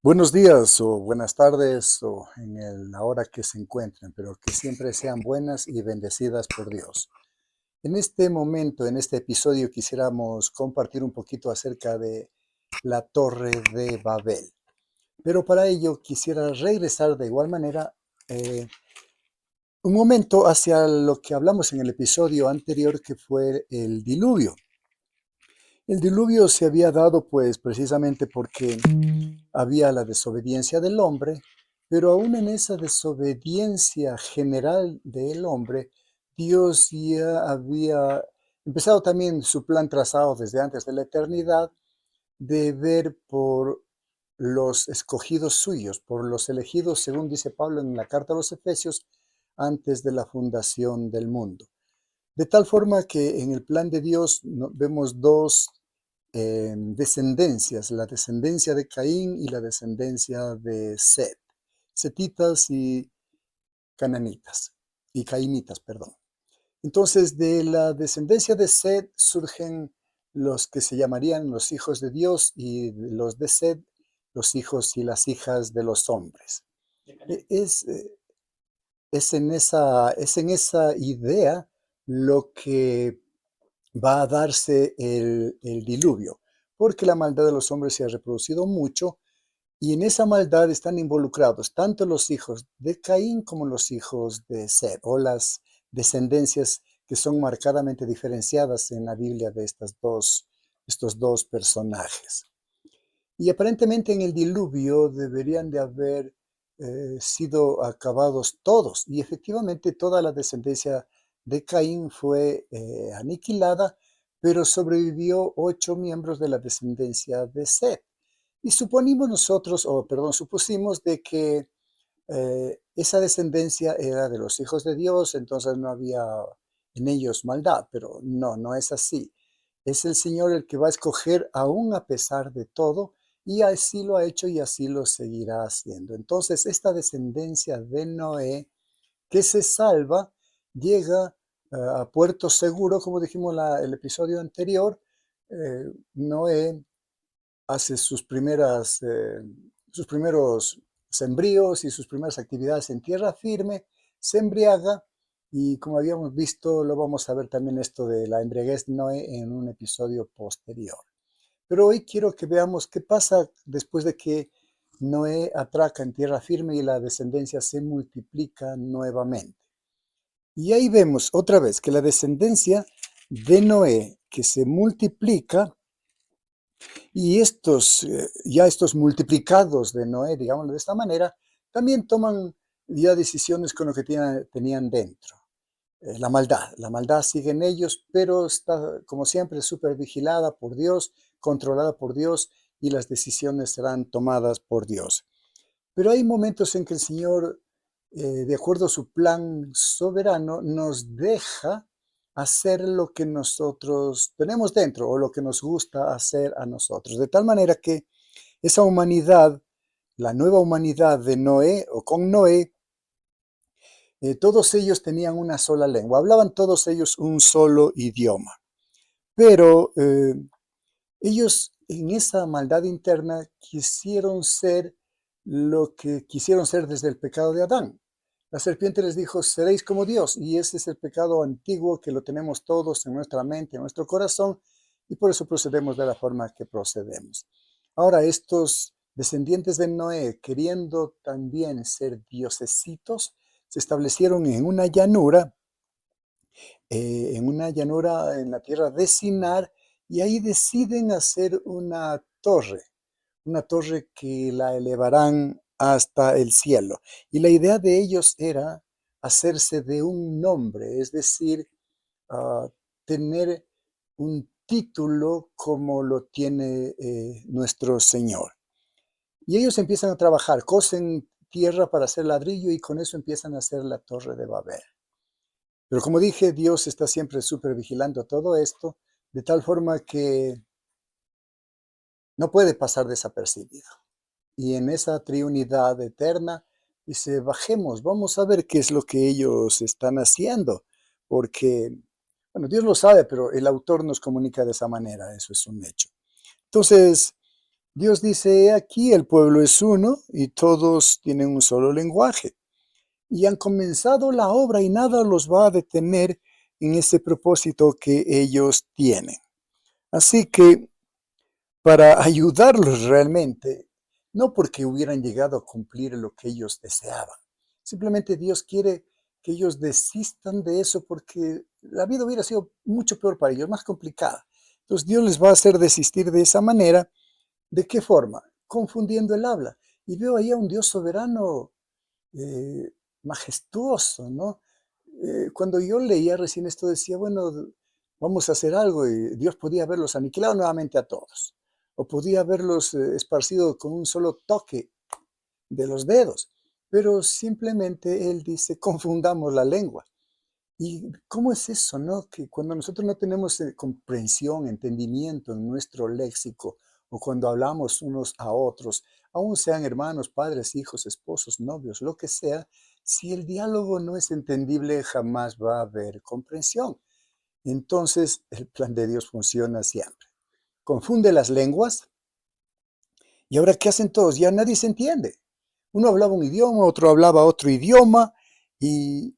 Buenos días o buenas tardes o la hora que se encuentren, pero que siempre sean buenas y bendecidas por Dios. En este momento, en este episodio, quisiéramos compartir un poquito acerca de la Torre de Babel. Pero para ello quisiera regresar de igual manera un momento hacia lo que hablamos en el episodio anterior, que fue el diluvio. El diluvio se había dado pues precisamente porque había la desobediencia del hombre, pero aún en esa desobediencia general del hombre, Dios ya había empezado también su plan trazado desde antes de la eternidad de ver por los escogidos suyos, por los elegidos, según dice Pablo en la carta a los Efesios, antes de la fundación del mundo. De tal forma que en el plan de Dios vemos dos descendencias, la descendencia de Caín y la descendencia de Set, setitas y cananitas, y cainitas, perdón. Entonces, de la descendencia de Set surgen los que se llamarían los hijos de Dios y de los de Set, los hijos y las hijas de los hombres. Es, es en esa idea lo que va a darse el diluvio, porque la maldad de los hombres se ha reproducido mucho y en esa maldad están involucrados tanto los hijos de Caín como los hijos de Set, o las descendencias que son marcadamente diferenciadas en la Biblia de estos dos personajes. Y aparentemente en el diluvio deberían de haber sido acabados todos, y efectivamente toda la descendencia de Caín fue aniquilada, pero sobrevivió 8 miembros de la descendencia de Set. Y suponimos nosotros, o perdón, supusimos de que esa descendencia era de los hijos de Dios, entonces no había en ellos maldad, pero no, no es así. Es el Señor el que va a escoger aún a pesar de todo, y así lo ha hecho y así lo seguirá haciendo. Entonces, esta descendencia de Noé que se salva llega a puerto seguro, como dijimos el episodio anterior. Noé hace sus primeros sembríos y sus primeras actividades en tierra firme, se embriaga y, como habíamos visto, lo vamos a ver también esto de la embriaguez de Noé en un episodio posterior. Pero hoy quiero que veamos qué pasa después de que Noé atraca en tierra firme y la descendencia se multiplica nuevamente. Y ahí vemos otra vez que la descendencia de Noé que se multiplica, y estos multiplicados de Noé, digámoslo de esta manera, también toman ya decisiones con lo que tenían dentro. La maldad sigue en ellos, pero está, como siempre, súper vigilada por Dios, controlada por Dios, y las decisiones serán tomadas por Dios. Pero hay momentos en que el Señor, de acuerdo a su plan soberano, nos deja hacer lo que nosotros tenemos dentro o lo que nos gusta hacer a nosotros. De tal manera que esa humanidad, la nueva humanidad de Noé o con Noé, todos ellos tenían una sola lengua, hablaban todos ellos un solo idioma. Pero ellos en esa maldad interna quisieron ser lo que quisieron ser desde el pecado de Adán. La serpiente les dijo: seréis como Dios, y ese es el pecado antiguo que lo tenemos todos en nuestra mente, en nuestro corazón, y por eso procedemos de la forma que procedemos. Ahora, estos descendientes de Noé, queriendo también ser diosesitos, se establecieron en una llanura en la tierra de Sinar, y ahí deciden hacer una torre que la elevarán hasta el cielo. Y la idea de ellos era hacerse de un nombre, es decir, tener un título como lo tiene nuestro Señor. Y ellos empiezan a trabajar, cosen tierra para hacer ladrillo y con eso empiezan a hacer la Torre de Babel. Pero como dije, Dios está siempre súper vigilando todo esto, de tal forma que no puede pasar desapercibido. Y en esa triunidad eterna dice: bajemos, vamos a ver qué es lo que ellos están haciendo, porque, bueno, Dios lo sabe, pero el autor nos comunica de esa manera, eso es un hecho. Entonces, Dios dice: "He aquí, el pueblo es uno y todos tienen un solo lenguaje, y han comenzado la obra y nada los va a detener en ese propósito que ellos tienen". Así que para ayudarlos realmente, no porque hubieran llegado a cumplir lo que ellos deseaban. Simplemente Dios quiere que ellos desistan de eso porque la vida hubiera sido mucho peor para ellos, más complicada. Entonces Dios les va a hacer desistir de esa manera. ¿De qué forma? Confundiendo el habla. Y veo ahí a un Dios soberano eh, majestuoso, ¿no? Cuando yo leía recién esto decía, bueno, vamos a hacer algo y Dios podía haberlos aniquilado nuevamente a todos, o podía haberlos esparcido con un solo toque de los dedos, pero simplemente Él dice, confundamos la lengua. ¿Y cómo es eso, no? Que cuando nosotros no tenemos comprensión, entendimiento en nuestro léxico, o cuando hablamos unos a otros, aun sean hermanos, padres, hijos, esposos, novios, lo que sea, si el diálogo no es entendible, jamás va a haber comprensión. Entonces, el plan de Dios funciona siempre. Confunde las lenguas y ahora, ¿qué hacen todos? Ya nadie se entiende. Uno hablaba un idioma, otro hablaba otro idioma y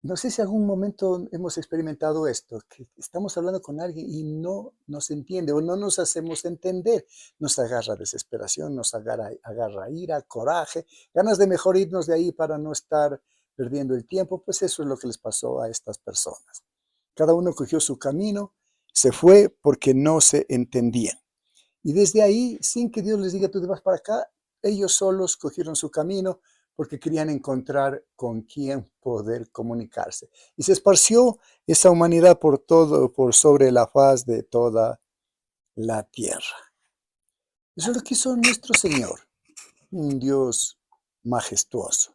no sé si algún momento hemos experimentado esto, que estamos hablando con alguien y no nos entiende o no nos hacemos entender. Nos agarra desesperación, nos agarra ira, coraje, ganas de mejor irnos de ahí para no estar perdiendo el tiempo. Pues eso es lo que les pasó a estas personas. Cada uno cogió su camino, se fue porque no se entendían. Y desde ahí, sin que Dios les diga, tú te vas para acá, ellos solos cogieron su camino porque querían encontrar con quién poder comunicarse. Y se esparció esa humanidad por todo, por sobre la faz de toda la tierra. Eso es lo que hizo nuestro Señor, un Dios majestuoso.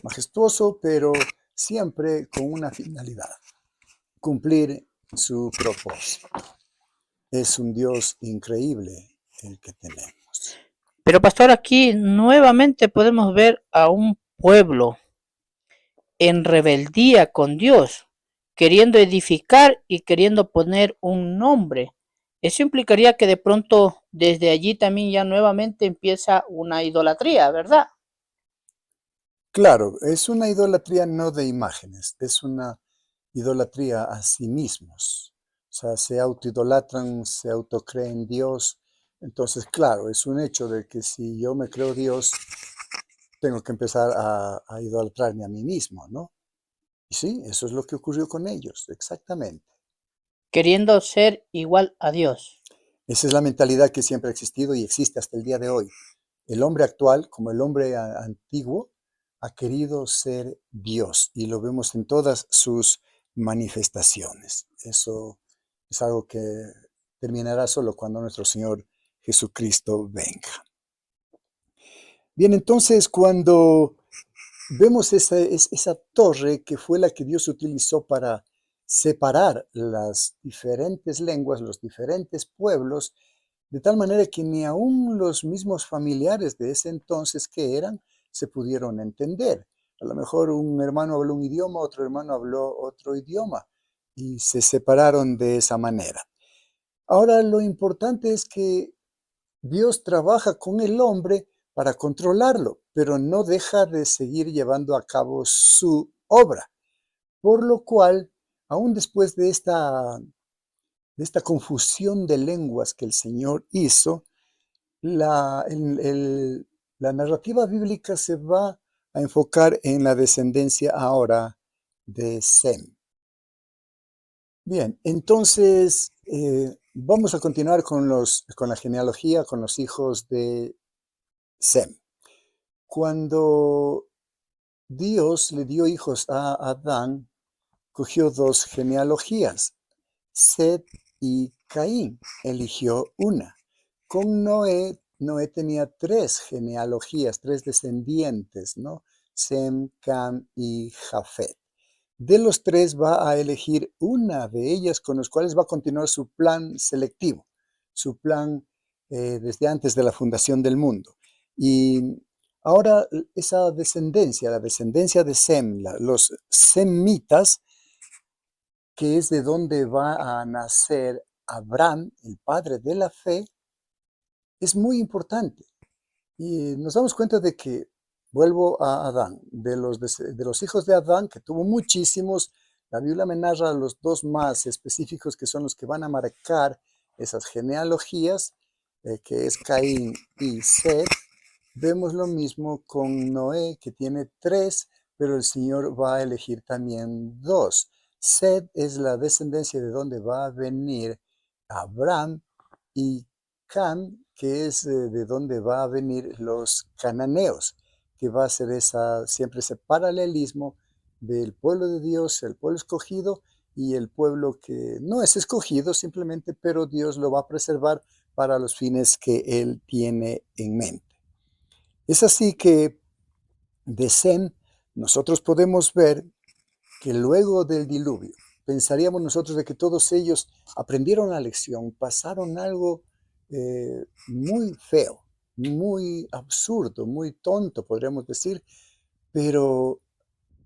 Majestuoso, pero siempre con una finalidad, cumplir su propósito. Es un Dios increíble el que tenemos. Pero pastor, aquí nuevamente podemos ver a un pueblo en rebeldía con Dios, queriendo edificar y queriendo poner un nombre. Eso implicaría que de pronto desde allí también ya nuevamente empieza una idolatría, ¿verdad? Claro, es una idolatría no de imágenes, es una idolatría a sí mismos. O sea, se autoidolatran, se autocreen Dios. Entonces, claro, es un hecho de que si yo me creo Dios, tengo que empezar a idolatrarme a mí mismo, ¿no? Y sí, eso es lo que ocurrió con ellos, exactamente. Queriendo ser igual a Dios. Esa es la mentalidad que siempre ha existido y existe hasta el día de hoy. El hombre actual, como el hombre antiguo, ha querido ser Dios y lo vemos en todas sus manifestaciones. Eso es algo que terminará solo cuando nuestro Señor Jesucristo venga. Bien, entonces cuando vemos esa torre que fue la que Dios utilizó para separar las diferentes lenguas, los diferentes pueblos, de tal manera que ni aun los mismos familiares de ese entonces que eran se pudieron entender. A lo mejor un hermano habló un idioma, otro hermano habló otro idioma y se separaron de esa manera. Ahora lo importante es que Dios trabaja con el hombre para controlarlo, pero no deja de seguir llevando a cabo su obra, por lo cual, aún después de esta confusión de lenguas que el Señor hizo, la narrativa bíblica se va a enfocar en la descendencia ahora de Sem. Bien, entonces vamos a continuar con la genealogía, con los hijos de Sem. Cuando Dios le dio hijos a Adán, cogió dos genealogías, Set y Caín. Eligió una. Con Noé, Noé tenía tres genealogías, tres descendientes, ¿no? Sem, Cam y Jafet. De los tres va a elegir una de ellas con los cuales va a continuar su plan selectivo, su plan desde antes de la fundación del mundo. Y ahora esa descendencia, la descendencia de Sem, los semitas, que es de donde va a nacer Abraham, el padre de la fe, es muy importante. Y nos damos cuenta de que, vuelvo a Adán, de los hijos de Adán, que tuvo muchísimos, la Biblia me narra los dos más específicos que son los que van a marcar esas genealogías, que es Caín y Set. Vemos lo mismo con Noé, que tiene tres, pero el Señor va a elegir también dos. Set es la descendencia de donde va a venir Abraham, y Cam, que es de donde va a venir los cananeos, que va a ser siempre ese paralelismo del pueblo de Dios, el pueblo escogido, y el pueblo que no es escogido simplemente, pero Dios lo va a preservar para los fines que Él tiene en mente. Es así que de Sem nosotros podemos ver que luego del diluvio, pensaríamos nosotros de que todos ellos aprendieron la lección, pasaron algo muy feo, muy absurdo, muy tonto, podríamos decir, pero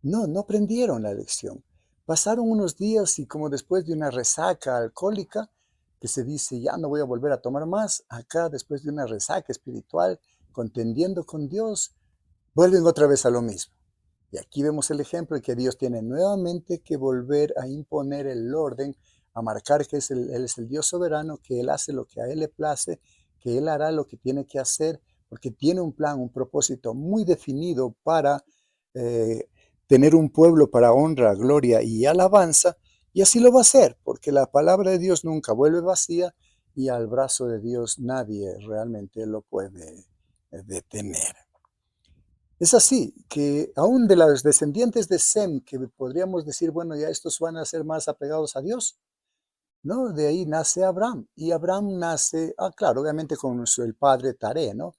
no aprendieron la lección. Pasaron unos días y como después de una resaca alcohólica, que se dice, ya no voy a volver a tomar más, acá después de una resaca espiritual, contendiendo con Dios, vuelven otra vez a lo mismo. Y aquí vemos el ejemplo de que Dios tiene nuevamente que volver a imponer el orden, a marcar que Él es el Dios soberano, que Él hace lo que a Él le place, que Él hará lo que tiene que hacer, porque tiene un plan, un propósito muy definido para eh, tener un pueblo para honra, gloria y alabanza, y así lo va a hacer, porque la palabra de Dios nunca vuelve vacía y al brazo de Dios nadie realmente lo puede detener. Es así que aún de los descendientes de Sem, que podríamos decir, bueno, ya estos van a ser más apegados a Dios, ¿no? De ahí nace Abraham. Y Abraham nace, claro, obviamente con el padre Taré, ¿no?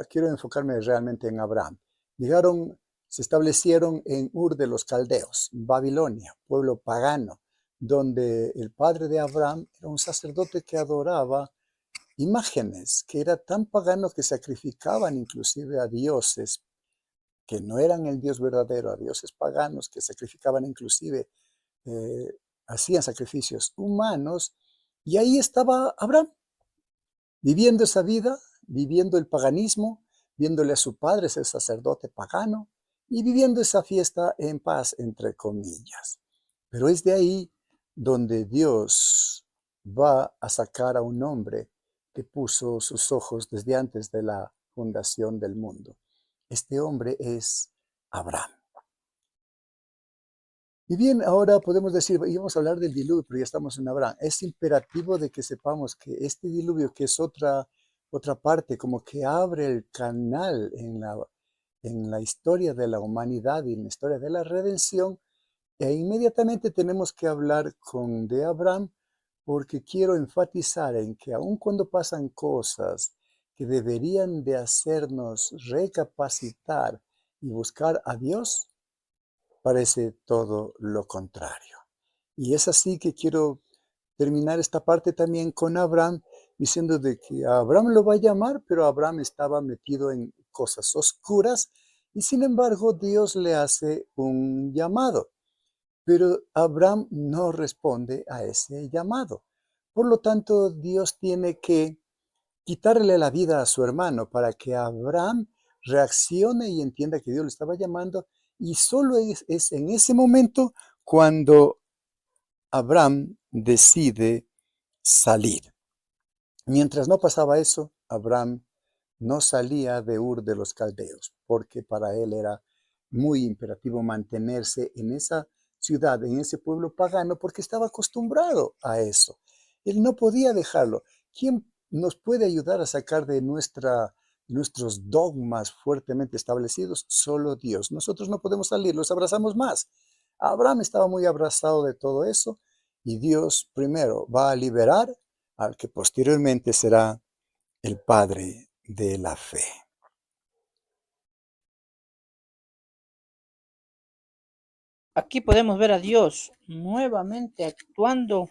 Quiero enfocarme realmente en Abraham. Llegaron, se establecieron en Ur de los Caldeos, Babilonia, pueblo pagano, donde el padre de Abraham era un sacerdote que adoraba imágenes, que era tan pagano que sacrificaban inclusive a dioses que no eran el Dios verdadero, a dioses paganos que sacrificaban inclusive, eh, hacían sacrificios humanos, y ahí estaba Abraham, viviendo esa vida, viviendo el paganismo, viéndole a su padre ser sacerdote pagano, y viviendo esa fiesta en paz, entre comillas. Pero es de ahí donde Dios va a sacar a un hombre que puso sus ojos desde antes de la fundación del mundo. Este hombre es Abraham. Y bien, ahora podemos decir, íbamos a hablar del diluvio, pero ya estamos en Abraham. Es imperativo de que sepamos que este diluvio, que es otra parte, como que abre el canal en la historia de la humanidad y en la historia de la redención, e inmediatamente tenemos que hablar de Abraham, porque quiero enfatizar en que aun cuando pasan cosas que deberían de hacernos recapacitar y buscar a Dios, parece todo lo contrario. Y es así que quiero terminar esta parte también con Abraham, diciendo de que a Abraham lo va a llamar, pero Abraham estaba metido en cosas oscuras y sin embargo Dios le hace un llamado, pero Abraham no responde a ese llamado. Por lo tanto, Dios tiene que quitarle la vida a su hermano para que Abraham reaccione y entienda que Dios le estaba llamando. Y solo es en ese momento cuando Abraham decide salir. Mientras no pasaba eso, Abraham no salía de Ur de los Caldeos, porque para él era muy imperativo mantenerse en esa ciudad, en ese pueblo pagano, porque estaba acostumbrado a eso. Él no podía dejarlo. ¿Quién nos puede ayudar a sacar de nuestros dogmas fuertemente establecidos? Solo Dios. Nosotros no podemos salir, los abrazamos más. Abraham estaba muy abrazado de todo eso y Dios primero va a liberar al que posteriormente será el padre de la fe. Aquí podemos ver a Dios nuevamente actuando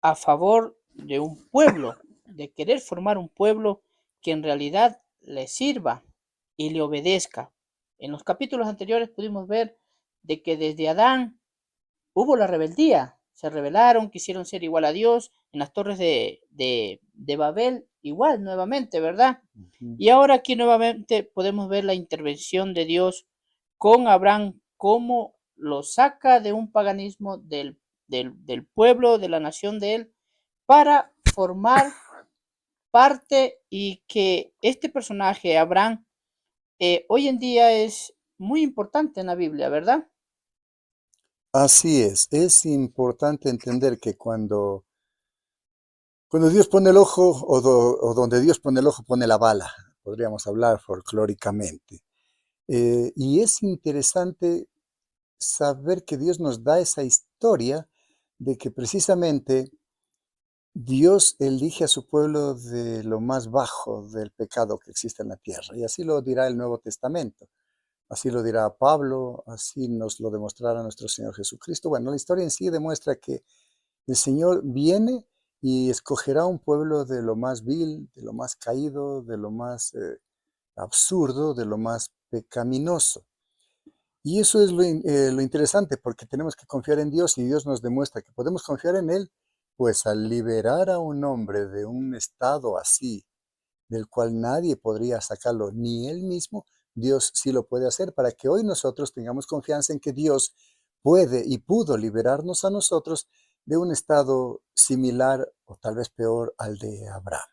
a favor de un pueblo, de querer formar un pueblo que en realidad le sirva y le obedezca. En los capítulos anteriores pudimos ver de que desde Adán hubo la rebeldía, se rebelaron, quisieron ser igual a Dios, en las torres de Babel, igual nuevamente, ¿verdad? Ujú. Y ahora aquí nuevamente podemos ver la intervención de Dios con Abraham, cómo lo saca de un paganismo del pueblo, de la nación de él, para formar parte y que este personaje, Abraham, hoy en día es muy importante en la Biblia, ¿verdad? Así es importante entender que cuando Dios pone el ojo o donde Dios pone el ojo pone la bala, podríamos hablar folclóricamente. Y es interesante saber que Dios nos da esa historia de que precisamente Dios elige a su pueblo de lo más bajo del pecado que existe en la tierra. Y así lo dirá el Nuevo Testamento. Así lo dirá Pablo, así nos lo demostrará nuestro Señor Jesucristo. Bueno, la historia en sí demuestra que el Señor viene y escogerá un pueblo de lo más vil, de lo más caído, de lo más absurdo, de lo más pecaminoso. Y eso es lo interesante, porque tenemos que confiar en Dios y Dios nos demuestra que podemos confiar en Él, pues al liberar a un hombre de un estado así, del cual nadie podría sacarlo, ni Él mismo, Dios sí lo puede hacer para que hoy nosotros tengamos confianza en que Dios puede y pudo liberarnos a nosotros de un estado similar o tal vez peor al de Abraham.